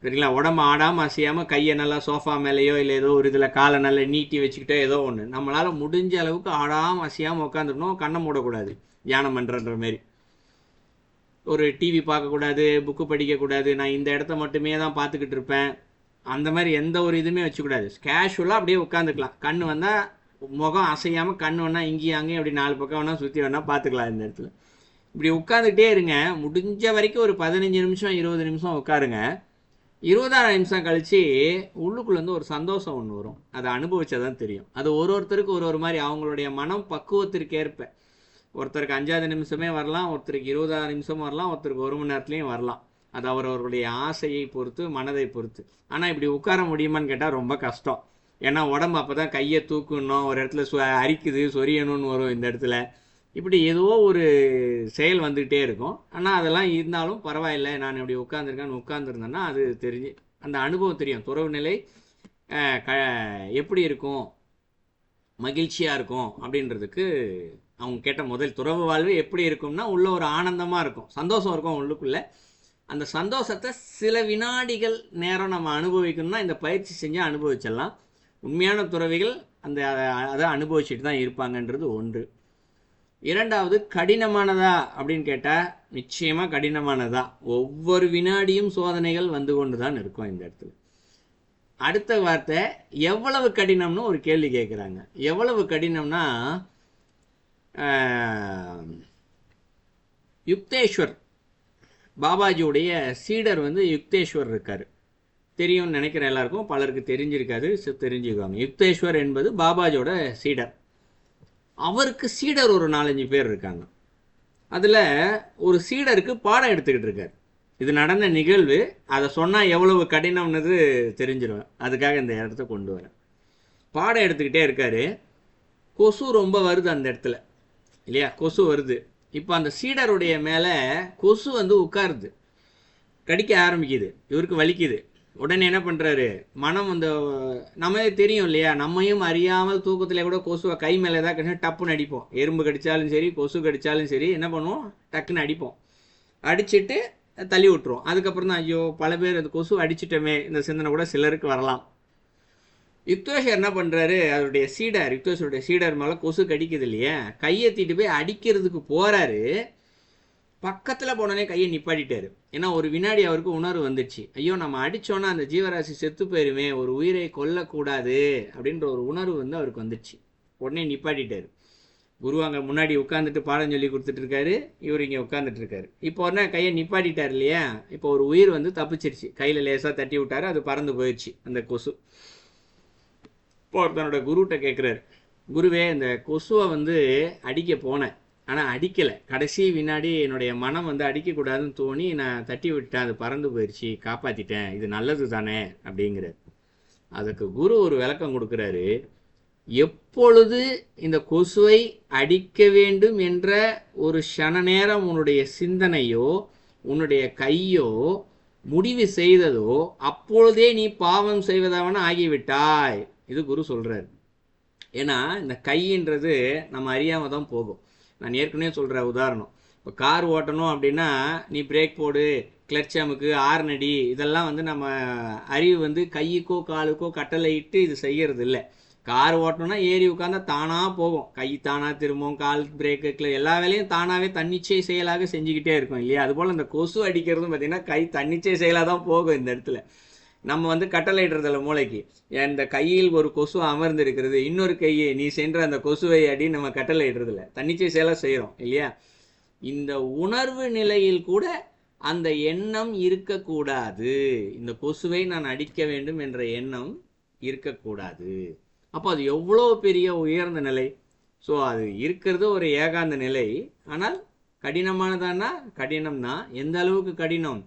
சரிங்களா? உடம்பு ஆடாமல் அசையாமல் கையை நல்லா சோஃபா மேலேயோ இல்லை ஏதோ ஒரு இதில் காலை நல்லா நீட்டி வச்சுக்கிட்டோ ஏதோ ஒன்று, நம்மளால் முடிஞ்ச அளவுக்கு ஆடாமல் அசையாமல் உட்காந்துக்கணும், கண்ணை மூடக்கூடாது, தியானம் பண்ணுறன்ற மாரி. ஒரு டிவி பார்க்கக்கூடாது, புக்கு படிக்கக்கூடாது, நான் இந்த இடத்த மட்டுமே தான் பார்த்துக்கிட்டு இருப்பேன், அந்த மாதிரி எந்த ஒரு இதுவுமே வச்சுக்கூடாது. கேஷுவலாக அப்படியே உட்காந்துக்கலாம், கண் வந்தால் முகம் அசையாமல், கண் வேணால் இங்கேயும் அங்கேயும் அப்படி 4 பக்கம் வேணால் சுற்றி வேணால் பார்த்துக்கலாம் இந்த இடத்துல. இப்படி உட்காந்துக்கிட்டே இருங்க, முடிஞ்ச வரைக்கும் ஒரு 15 நிமிஷம் 20 நிமிஷம் உட்காருங்க. 20ஆம் நிமிஷம் கழித்து உள்ளுக்குள்ளேருந்து ஒரு சந்தோஷம் ஒன்று வரும், அதை அனுபவிச்சா தான் தெரியும். அது ஒருத்தருக்கு ஒரு மாதிரி அவங்களுடைய மனம் பக்குவத்திற்கு ஏற்ப, ஒருத்தருக்கு 5ஆவது நிமிஷமே வரலாம், ஒருத்தருக்கு 20ஆவது நிமிஷம் வரலாம், ஒருத்தருக்கு 1 மணி நேரத்துலையும் வரலாம். அது அவரவர்களுடைய ஆசையை பொறுத்து, மனதை பொறுத்து. ஆனால் இப்படி உட்கார முடியுமான்னு கேட்டால் ரொம்ப கஷ்டம். ஏன்னா உடம்பு அப்போ தான் கையை தூக்கணும், ஒரு இடத்துல அரிக்குது, சொரியணும்னு வரும் இந்த இடத்துல, இப்படி ஏதோ ஒரு செயல் வந்துக்கிட்டே இருக்கும். ஆனால் அதெல்லாம் இருந்தாலும் பரவாயில்லை, நான் இப்படி உட்காந்துருந்தேன்னா அது தெரிஞ்சு அந்த அனுபவம் தெரியும். துறவு நிலை எப்படி இருக்கும், மகிழ்ச்சியாக இருக்கும் அப்படின்றதுக்கு அவங்க கேட்ட முதல் துறவு வாழ்வு எப்படி இருக்கும்னா, உள்ள ஒரு ஆனந்தமாக இருக்கும், சந்தோஷம் இருக்கும் உள்ளுக்குள்ளே. அந்த சந்தோஷத்தை சில வினாடிகள் நேரம் நம்ம அனுபவிக்கணும்னா இந்த பயிற்சி செஞ்சால் அனுபவிச்சிடலாம். உண்மையான துறவிகள் அதை அனுபவிச்சுட்டு தான் இருப்பாங்கன்றது ஒன்று. இரண்டாவது, கடினமானதா அப்படின்னு கேட்டால் நிச்சயமாக கடினமானதா, ஒவ்வொரு வினாடியும் சோதனைகள் வந்து கொண்டு தான் இருக்கும் இந்த இடத்துல. அடுத்த வார்த்தை எவ்வளவு கடினம்னு ஒரு கேள்வி கேட்குறாங்க. எவ்வளவு கடினம்னா, யுக்தேஸ்வர் பாபாஜியுடைய சீடர் யுக்தேஸ்வர் இருக்கார், தெரியும்னு நினைக்கிறேன் எல்லாருக்கும், பலருக்கு தெரிஞ்சிருக்காது, தெரிஞ்சுக்குவாங்க. யுக்தேஸ்வர் என்பது பாபாஜியோட சீடர். அவருக்கு சீடர் ஒரு 4-5 பேர் இருக்காங்க. அதில் ஒரு சீடருக்கு பாடம் எடுத்துக்கிட்டு இருக்கார். இது நடந்த நிகழ்வு, அதை சொன்னால் எவ்வளவு கடினம்னது தெரிஞ்சிடும், அதுக்காக இந்த இடத்த கொண்டு வரேன். பாடம் எடுத்துக்கிட்டே இருக்கார். கொசு ரொம்ப வருது அந்த இடத்துல இல்லையா, கொசு வருது. இப்போ அந்த சீடருடைய மேலே கொசு வந்து உட்காருது, கடிக்க ஆரம்பிக்குது, இவருக்கு வலிக்குது. உடனே என்ன பண்ணுறாரு, மனம் அந்த நம்மளே தெரியும் இல்லையா, நம்மையும் அறியாமல் தூக்கத்திலே கூட கொசுவை கை மேலே ஏதாவது கடிச்சா டப்புன்னு அடிப்போம். எறும்பு கடித்தாலும் சரி, கொசு கடித்தாலும் சரி, என்ன பண்ணுவோம், டக்குன்னு அடிப்போம். அடிச்சுட்டு தள்ளி விட்டுருவோம். அதுக்கப்புறம் தான் ஐயோ பல பேர் அந்த கொசு அடிச்சிட்டோமே இந்த சிந்தனை கூட சிலருக்கு வரலாம். யுக்தேஷர் என்ன பண்ணுறாரு, அவருடைய சீடர், யுக்தேஷருடைய சீடர் மேலே கொசு கடிக்குது இல்லையா, கையெத்திட்டு போய் அடிக்கிறதுக்கு போகிறாரு. பக்கத்தில் போனோடனே கையை நிப்பாட்டிட்டாரு. ஏன்னா ஒரு வினாடி அவருக்கு உணர்வு வந்துடுச்சு, ஐயோ நம்ம அடித்தோன்னா அந்த ஜீவராசி செத்து போயிருமே, ஒரு உயிரை கொல்லக்கூடாது அப்படின்ற ஒரு உணர்வு வந்து அவருக்கு வந்துடுச்சு. உடனே நிப்பாட்டிட்டாரு. குரு அங்கே முன்னாடி உட்காந்துட்டு பாடம் சொல்லி கொடுத்துட்டு இருக்காரு, இவர் இங்கே உட்காந்துட்டு இருக்காரு. இப்போ உடனே கையை நிப்பாட்டிட்டார் இல்லையா, இப்போ ஒரு உயிர் வந்து தப்பிச்சிருச்சு, கையில் லேசாக தட்டி விட்டாரு, அது பறந்து போயிடுச்சு அந்த கொசு. இப்போ தன்னோட குருகிட்ட கேட்குறாரு, குருவே இந்த கொசுவை வந்து அடிக்க போனேன், ஆனால் அடிக்கலை, கடைசி வினாடி என்னுடைய மனம் வந்து அடிக்கக்கூடாதுன்னு தோணி நான் தட்டி விட்டேன், அது பறந்து போயிடுச்சு, காப்பாற்றிட்டேன், இது நல்லது தானே அப்படிங்கிறார். அதுக்கு குரு ஒரு விளக்கம் கொடுக்குறாரு, எப்பொழுது இந்த கொசுவை அடிக்க வேண்டும் என்ற ஒரு க்ஷண நேரம் உன்னுடைய சிந்தனையோ உன்னுடைய கையோ முடிவு செய்ததோ அப்பொழுதே நீ பாவம் செய்வதவன ஆகிவிட்டாய். இது குரு சொல்றாரு. ஏன்னா இந்த கைன்றது நம்ம அறியாம தான் போகும். நான் ஏற்கனவே சொல்ற உதாரணம், இப்போ கார் ஓட்டணும் அப்படின்னா நீ பிரேக் போடு, கிளட்ச் அமுக்கு, ஆர்ன் அடி, இதெல்லாம் வந்து நம்ம அறிவு வந்து கையுக்கோ காலுக்கோ கட்டளை இட்டு இது செய்யறது இல்லை. கார் ஓட்டணும்னா ஏறி உட்காந்தா தானாக போகும், கை தானாக திரும்பும், கால் பிரேக்கு, எல்லா வேலையும் தானாகவே தன்னிச்சை செயலாக செஞ்சுக்கிட்டே இருக்கும் இல்லையா. அதுபோல் இந்த கொசு அடிக்கிறதும் பார்த்தீங்கன்னா கை தன்னிச்சை செயலாக தான் போகும். இந்த இடத்துல நம்ம வந்து கட்டளை இடுறதில்ல மூளைக்கு, இந்த கையில் ஒரு கொசு அமர்ந்து இருக்கிறது, இன்னொரு கையை நீ சென்ற அந்த கொசுவை அடி நம்ம கட்டளை இடுறதில்ல, தன்னிச்சை செயலாக செய்கிறோம் இல்லையா. இந்த உணர்வு நிலையில் கூட அந்த எண்ணம் இருக்கக்கூடாது, இந்த கொசுவை நான் அடிக்க வேண்டும் என்ற எண்ணம் இருக்கக்கூடாது. அப்போ அது எவ்வளோ பெரிய உயர்ந்த நிலை. ஸோ அது இருக்கிறது ஒரு ஏகாந்த நிலை. ஆனால் கடினமானதானா, கடினம் தான். எந்த அளவுக்கு கடினம்,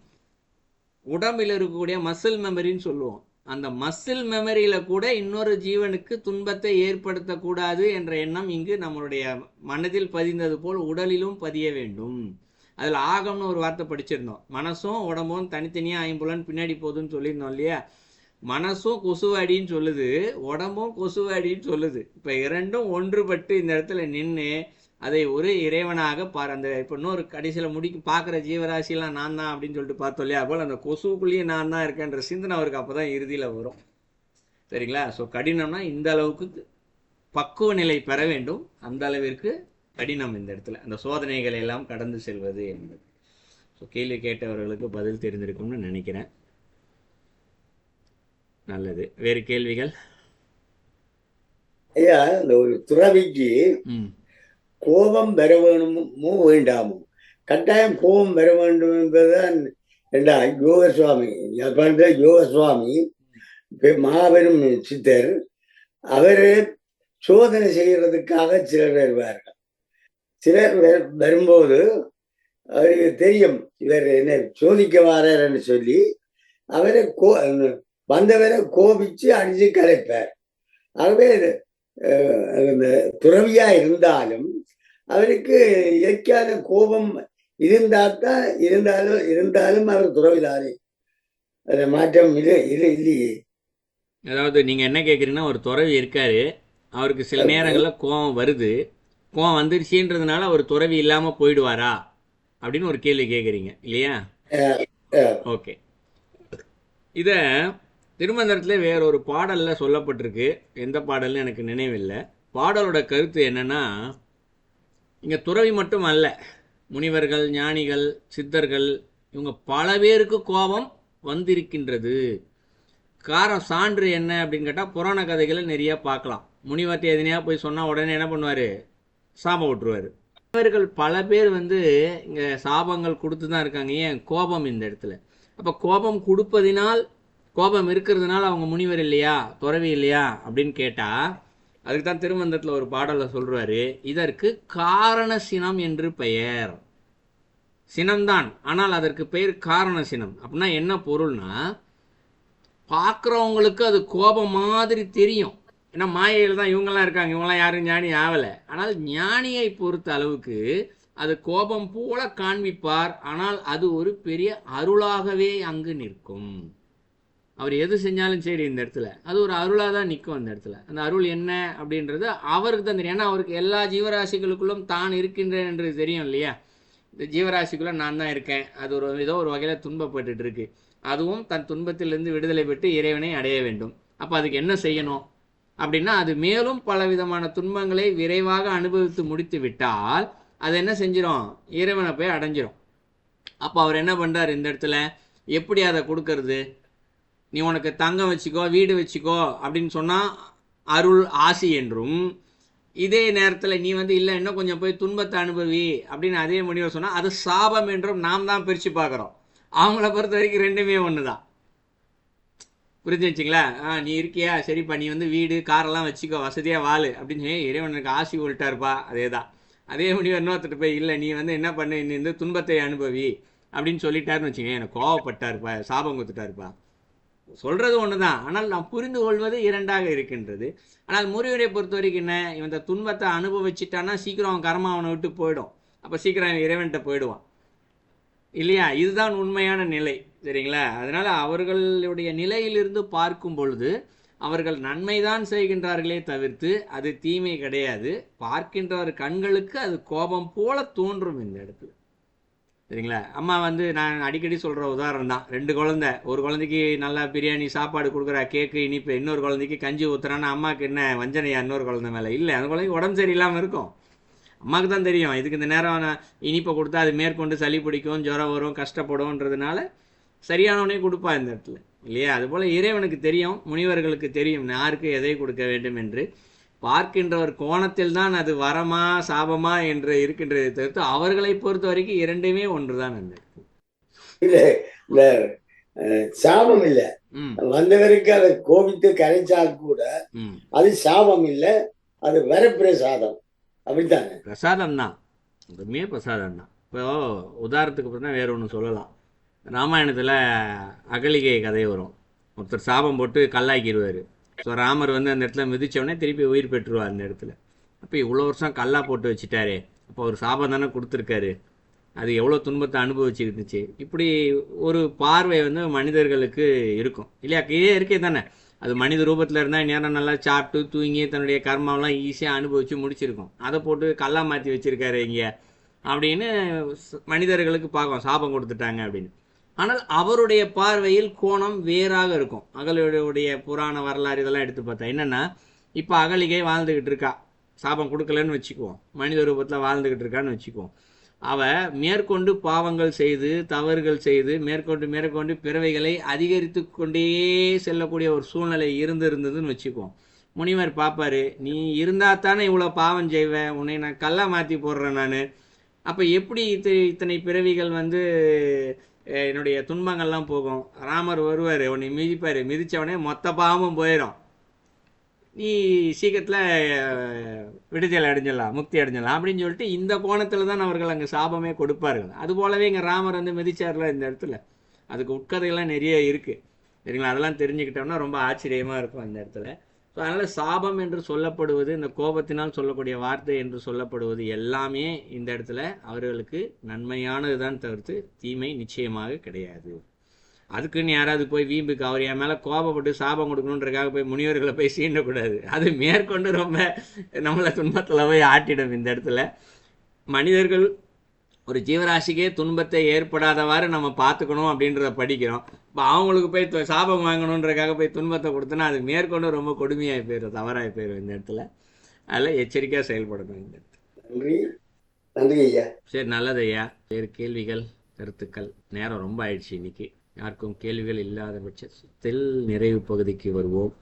உடம்பில் இருக்கக்கூடிய மசில் மெமரின்னு சொல்லுவோம், அந்த மசில் மெமரியில் கூட இன்னொரு ஜீவனுக்கு துன்பத்தை ஏற்படுத்தக்கூடாது என்ற எண்ணம் இங்கு நம்மளுடைய மனதில் பதிந்தது போல் உடலிலும் பதிய வேண்டும். அதில் ஆகம்னு ஒரு வார்த்தை படிச்சிருந்தோம், மனசும் உடம்பும் தனித்தனியாக ஐம்புலன் பின்னாடி போகுதுன்னு சொல்லியிருந்தோம் இல்லையா. மனசும் கொசுவாடின்னு சொல்லுது, உடம்பும் கொசுவாடின்னு சொல்லுது. இப்போ இரண்டும் ஒன்றுபட்டு இந்த இடத்துல நின்று அதை ஒரு இறைவனாக அந்த இப்போ இன்னொரு கடைசியில் பார்க்குற ஜீவராசியெல்லாம் நான் தான் அப்படின்னு சொல்லிட்டு பார்த்தோம் இல்லையா, போல் அந்த கொசுக்குள்ளேயே நான் தான் இருக்கேன்ற சிந்தனை அவருக்கு அப்போ தான் இறுதியில் வரும். சரிங்களா. ஸோ கடினம்னா இந்த அளவுக்கு பக்குவ நிலை பெற வேண்டும், அந்த அளவிற்கு கடினம் இந்த இடத்துல அந்த சோதனைகளை எல்லாம் கடந்து செல்வது என்பது. ஸோ கேள்வி கேட்டவர்களுக்கு பதில் தெரிந்திருக்கும்னு நினைக்கிறேன். நல்லது. வேறு கேள்விகள்? ஐயா, இந்த ஒரு துறவிக்கு கோபம் வர வேணுமோ வேண்டாமோ, கட்டாயம் கோபம் வர வேண்டும் என்பதுதான். யோகசுவாமி, யோகசுவாமி மாபெரும் சித்தர், அவரு சோதனை செய்யறதுக்காக சிலர் வருவார்கள். சிலர் வரும்போது அவருக்கு தெரியும் இவர் என்ன சோதிக்க வாரன்னு சொல்லி அவரை வந்தவரை கோபிச்சு அடிச்சு கலைப்பார். ஆகவே துறவியா இருந்தாலும் அவருக்கு இயற்கையான கோபம் இருந்தாலும் அவர் துறவிதானே, அதை மாற்றம் இல்லையே. அதாவது நீங்க என்ன கேக்குறீங்கன்னா, ஒரு துறவி இருக்காரு, அவருக்கு சில நேரங்கள்ல கோபம் வருது, கோபம் வந்துருச்சுன்றதுனால அவர் துறவி இல்லாம போயிடுவாரா அப்படின்னு ஒரு கேள்வி கேக்குறீங்க இல்லையா. ஓகே, இத திருமந்திரத்தில் வேறொரு பாடலில் சொல்லப்பட்டிருக்கு. எந்த பாடல்னு எனக்கு நினைவில்லை. பாடலோட கருத்து என்னன்னா, இங்கே துறவி மட்டும் அல்ல, முனிவர்கள், ஞானிகள், சித்தர்கள், இவங்க பல பேருக்கு கோபம் வந்திருக்கின்றது. சான்று என்ன அப்படின்னு கேட்டால் புராண கதைகளை நிறைய பார்க்கலாம். முனிவர்கிட்ட எதனையா போய் சொன்னால் உடனே என்ன பண்ணுவார், சாபம் விட்டுருவார். முனிவர்கள் பல பேர் வந்து இங்கே சாபங்கள் கொடுத்து தான் இருக்காங்க. ஏன் கோபம் இந்த இடத்துல. அப்போ கோபம் கொடுப்பதினால், கோபம் இருக்கிறதுனால அவங்க முனிவர் இல்லையா, துறவி இல்லையா அப்படின்னு கேட்டால், அதுக்கு தான் திருமந்திரத்தில் ஒரு பாடலில் சொல்றாரு, இதற்கு காரண சினம் என்று பெயர். சினம்தான், ஆனால் அதற்கு பெயர் காரண சினம். அப்படின்னா என்ன பொருள்னா, பார்க்குறவங்களுக்கு அது கோபம் மாதிரி தெரியும், ஏன்னா மாயையில் தான் இவங்கெல்லாம் இருக்காங்க, இவங்கெல்லாம் யாரும் ஞானி ஆகலை. ஆனால் ஞானியை பொறுத்த அளவுக்கு அது கோபம் போல காண்பிப்பார், ஆனால் அது ஒரு பெரிய அருளாகவே அங்கு நிற்கும். அவர் எது செஞ்சாலும் சரி இந்த இடத்துல அது ஒரு அருளாக தான் நிற்கும். அந்த இடத்துல அந்த அருள் என்ன அப்படின்றது அவருக்கு தான் தெரியும். ஏன்னா அவருக்கு எல்லா ஜீவராசிகளுக்குள்ளும் தான் இருக்கின்றேன் என்று தெரியும் இல்லையா. இந்த ஜீவராசிக்குள்ளே நான் தான் இருக்கேன், அது ஒரு ஏதோ ஒரு வகையில் துன்பப்பட்டு இருக்கு, அதுவும் தன் துன்பத்திலிருந்து விடுதலை பெற்று இறைவனை அடைய வேண்டும். அப்போ அதுக்கு என்ன செய்யணும் அப்படின்னா, அது மேலும் பல விதமான துன்பங்களை விரைவாக அனுபவித்து முடித்து விட்டால் அது என்ன செஞ்சிடும், இறைவனை போய் அடைஞ்சிரும். அப்போ அவர் என்ன பண்ணுறார் இந்த இடத்துல, எப்படி அதை கொடுக்கறது, நீ உனக்கு தங்கம் வச்சுக்கோ வீடு வச்சுக்கோ அப்படின்னு சொன்னால் அருள் ஆசி என்றும், இதே நேரத்தில் நீ இல்லை இன்னும் கொஞ்சம் போய் துன்பத்தை அனுபவி அப்படின்னு அதே முடிவை சொன்னால் அது சாபம் என்றும் நாம் தான் பிரித்து பார்க்குறோம். அவங்கள பொறுத்த வரைக்கும் ரெண்டுமே ஒன்று தான். புரிஞ்சு வச்சுங்களா. நீ இருக்கியா சரிப்பா, நீ வீடு காரெல்லாம் வச்சுக்கோ வசதியாக வாழு அப்படின்னு இறைவனுக்கு ஆசி விட்டாருப்பா, அதே தான். அதே முடிவு இன்னொருத்தட்டு போய் இல்லை நீ என்ன பண்ணு, நீ துன்பத்தை அனுபவி அப்படின்னு சொல்லிட்டாருன்னு வச்சுக்கோங்க, எனக்கு கோவப்பட்டாருப்பா சாபம் கொடுத்துட்டாருப்பா. சொல்கிறது ஒன்று தான், ஆனால் நாம் புரிந்து கொள்வது இரண்டாக இருக்கின்றது. ஆனால் முருகனை பொறுத்த வரைக்கும் என்ன, இவன் இந்த துன்பத்தை அனுபவிச்சுட்டான்னா சீக்கிரம் அவன் கர்மா அவனை விட்டு போயிடும், அப்போ சீக்கிரம் அவன் இறைவன்கிட்ட போயிடுவான் இல்லையா. இதுதான் உண்மையான நிலை, சரிங்களா. அதனால் அவர்களுடைய நிலையிலிருந்து பார்க்கும் பொழுது அவர்கள் நன்மைதான் செய்கின்றார்களே தவிர்த்து அது தீமை கிடையாது. பார்க்கின்றவர் கண்களுக்கு அது கோபம் போல தோன்றும் இந்த இடத்துல, சரிங்களா. அம்மா நான் அடிக்கடி சொல்கிற உதாரணம் தான். 2 குழந்தை, ஒரு குழந்தைக்கு நல்லா பிரியாணி சாப்பாடு கொடுக்குறா, கேக்கு இனிப்பு, இன்னொரு குழந்தைக்கு கஞ்சி ஊற்றுறான்னா அம்மாவுக்கு என்ன வஞ்சனையா இன்னொரு குழந்தை மேலே? இல்லை, அந்த குழந்தைக்கு உடம்பு சரியில்லாமல் இருக்கும், அம்மாவுக்கு தான் தெரியும் இதுக்கு இந்த நேரம் இனிப்பை கொடுத்தா அது மேற்கொண்டு சளி பிடிக்கும், ஜுரம் வரும், கஷ்டப்படும்ன்றதுனால சரியானவனே கொடுப்பா இந்த இடத்துல இல்லையா. அதுபோல் இறைவனுக்கு தெரியும், முனிவர்களுக்கு தெரியும் யாருக்கு எதை கொடுக்க வேண்டும் என்று. பார்க்கின்றவர் கோணத்தில் தான் அது வரமா சாபமா என்று இருக்கின்றதை தவிர்த்து அவர்களை பொறுத்த வரைக்கும் இரண்டுமே ஒன்றுதான். இந்த சாபம் இல்லை, வந்தவருக்கு அதை கோபித்து கரைச்சால் கூட அது சாபம் இல்லை, அது வரப்பிரசாதம். அப்படித்தானே, பிரசாதம் தான், உண்மையே பிரசாதம் தான். இப்போ உதாரணத்துக்கு பார்த்தா வேற ஒன்று சொல்லலாம். ராமாயணத்தில் அகலிகை கதை வரும். ஒருத்தர் சாபம் போட்டு கல்லாக்கிடுவார். ஸோ ராமர் அந்த இடத்துல மிதித்தவொடனே திருப்பி உயிர் பெற்றுருவார் அந்த இடத்துல. அப்போ இவ்வளோ வருஷம் கல்லா போட்டு வச்சுட்டாரே, அப்போ ஒரு சாபம் தானே கொடுத்துருக்காரு, அது எவ்வளோ துன்பத்தை அனுபவிச்சுருந்துச்சு. இப்படி ஒரு பார்வை மனிதர்களுக்கு இருக்கும் இல்லையா. இதே இருக்கே தானே, அது மனித ரூபத்தில் இருந்தால் நேரம் நல்லா சாப்பிட்டு தூங்கி தன்னுடைய கர்மாவெல்லாம் ஈஸியாக அனுபவித்து முடிச்சிருக்கும். அதை போட்டு கல்லா மாற்றி வச்சுருக்காரு இங்கே அப்படின்னு மனிதர்களுக்கு பார்க்கும், சாபம் கொடுத்துட்டாங்க அப்படின்னு. ஆனால் அவருடைய பார்வையில் கோணம் வேறாக இருக்கும். அகலிகையுடைய புராண வரலாறு இதெல்லாம் எடுத்து பார்த்தா என்னென்னா, இப்போ அகலிகை வாழ்ந்துக்கிட்டு இருக்கா, சாபம் கொடுக்கலன்னு வச்சுக்குவோம், மனித ரூபத்தில் வாழ்ந்துக்கிட்டு இருக்கான்னு வச்சுக்குவோம். அவள் மேற்கொண்டு பாவங்கள் செய்து தவறுகள் செய்து மேற்கொண்டு பிறவைகளை அதிகரித்து கொண்டே செல்லக்கூடிய ஒரு சூழ்நிலை இருந்ததுன்னு வச்சுக்குவோம். முனிவர் பார்ப்பாரு, நீ இருந்தா தானே இவ்வளோ பாவம் செய்வேன், உன்னை நான் கல்லா மாற்றி போடுறேன் நான், அப்போ எப்படி இத்தனை பிறவிகள் என்னுடைய துன்பங்கள்லாம் போகும். ராமர் வருவார், உன்னை மிதிப்பார், மிதித்தவனே மொத்த பாவமும் போயிடும், நீ சீக்கிரத்தில் விடுதலை அடைஞ்சிடலாம், முக்தி அடைஞ்சிடலாம் அப்படின்னு சொல்லிட்டு இந்த கோணத்தில் தான் அவர்கள் அங்கே சாபமே கொடுப்பார்கள். அதுபோலவே இங்கே ராமர் மிதிச்சார்ல இந்த இடத்துல, அதுக்கு உட்கதையெல்லாம் நிறைய இருக்குது, சரிங்களா. அதெல்லாம் தெரிஞ்சுக்கிட்டோம்னா ரொம்ப ஆச்சரியமாக இருக்கும் அந்த இடத்துல. ஸோ அதனால் சாபம் என்று சொல்லப்படுவது, இந்த கோபத்தினால் சொல்லக்கூடிய வார்த்தை என்று சொல்லப்படுவது எல்லாமே இந்த இடத்துல அவர்களுக்கு நன்மையானது தான் தவிர்த்து தீமை நிச்சயமாக கிடையாது. அதுக்குன்னு யாராவது போய் வீம்புக்கு அவர் என் மேலே கோபப்பட்டு சாபம் கொடுக்கணுன்றக்காக போய் முனிவர்களை போய் சீண்டக்கூடாது. அது மேற்கொண்டு ரொம்ப நம்மளை துன்பத்தில் போய் ஆட்டிடும் இந்த இடத்துல. மனிதர்கள் ஒரு ஜீவராசிக்கே துன்பத்தை ஏற்படாதவாறு நம்ம பார்த்துக்கணும் அப்படின்றத படிக்கிறோம். இப்போ அவங்களுக்கு போய் சாபம் வாங்கணுன்றக்காக போய் துன்பத்தை கொடுத்தோன்னா அது மேற்கொண்டு ரொம்ப கொடுமையாகி போயிடும், தவறாகி போயிடும் இந்த இடத்துல. அதில் எச்சரிக்கையாக செயல்படணும் இந்த இடத்துல. நன்றி ஐயா. சரி, நல்லது ஐயா. வேறு கேள்விகள் கருத்துக்கள்? நேரம் ரொம்ப ஆயிடுச்சு இன்னைக்கு. யாருக்கும் கேள்விகள் இல்லாத பட்சத்தில் நிறைவு பகுதிக்கு வருவோம்.